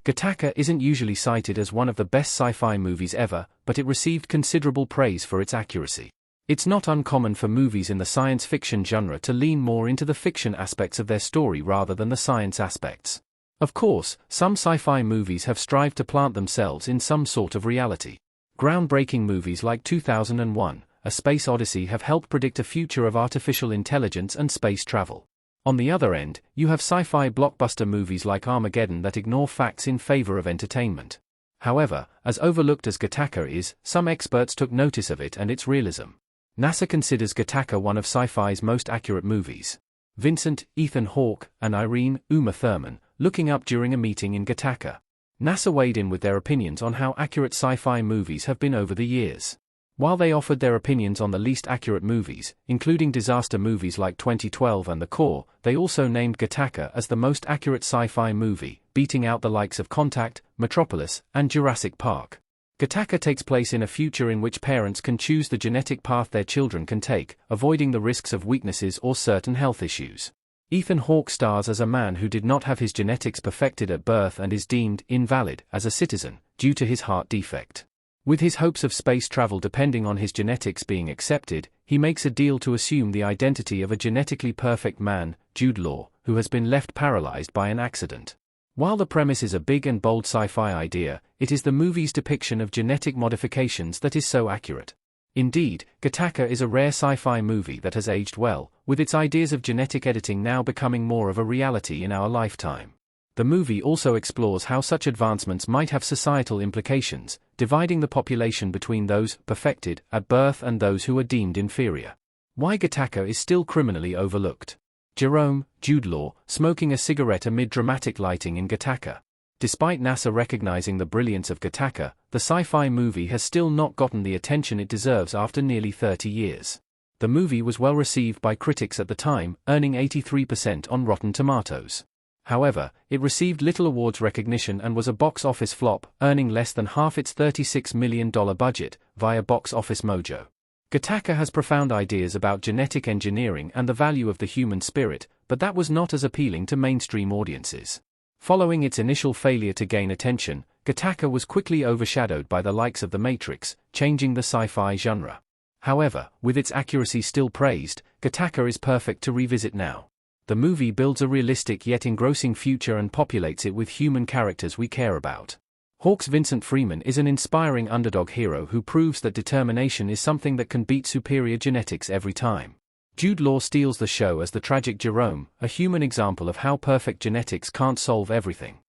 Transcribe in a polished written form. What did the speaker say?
Gattaca isn't usually cited as one of the best sci-fi movies ever, but it received considerable praise for its accuracy. It's not uncommon for movies in the science fiction genre to lean more into the fiction aspects of their story rather than the science aspects. Of course, some sci-fi movies have strived to plant themselves in some sort of reality. Groundbreaking movies like 2001, A Space Odyssey have helped predict a future of artificial intelligence and space travel. On the other end, you have sci-fi blockbuster movies like Armageddon that ignore facts in favor of entertainment. However, as overlooked as Gattaca is, some experts took notice of it and its realism. NASA considers Gattaca one of sci-fi's most accurate movies. Vincent, Ethan Hawke, and Irene, Uma Thurman, looking up during a meeting in Gattaca. NASA weighed in with their opinions on how accurate sci-fi movies have been over the years. While they offered their opinions on the least accurate movies, including disaster movies like 2012 and The Core, they also named Gattaca as the most accurate sci-fi movie, beating out the likes of Contact, Metropolis, and Jurassic Park. Gattaca takes place in a future in which parents can choose the genetic path their children can take, avoiding the risks of weaknesses or certain health issues. Ethan Hawke stars as a man who did not have his genetics perfected at birth and is deemed invalid as a citizen, due to his heart defect. With his hopes of space travel depending on his genetics being accepted, he makes a deal to assume the identity of a genetically perfect man, Jude Law, who has been left paralyzed by an accident. While the premise is a big and bold sci-fi idea, it is the movie's depiction of genetic modifications that is so accurate. Indeed, Gattaca is a rare sci-fi movie that has aged well, with its ideas of genetic editing now becoming more of a reality in our lifetime. The movie also explores how such advancements might have societal implications, dividing the population between those perfected at birth and those who are deemed inferior. Why Gattaca is still criminally overlooked. Jerome, Jude Law, smoking a cigarette amid dramatic lighting in Gattaca. Despite NASA recognizing the brilliance of Gattaca, the sci-fi movie has still not gotten the attention it deserves after nearly 30 years. The movie was well received by critics at the time, earning 83% on Rotten Tomatoes. However, it received little awards recognition and was a box office flop, earning less than half its $36 million budget, via Box Office Mojo. Gattaca has profound ideas about genetic engineering and the value of the human spirit, but that was not as appealing to mainstream audiences. Following its initial failure to gain attention, Gattaca was quickly overshadowed by the likes of The Matrix, changing the sci-fi genre. However, with its accuracy still praised, Gattaca is perfect to revisit now. The movie builds a realistic yet engrossing future and populates it with human characters we care about. Hawke's Vincent Freeman is an inspiring underdog hero who proves that determination is something that can beat superior genetics every time. Jude Law steals the show as the tragic Jerome, a human example of how perfect genetics can't solve everything.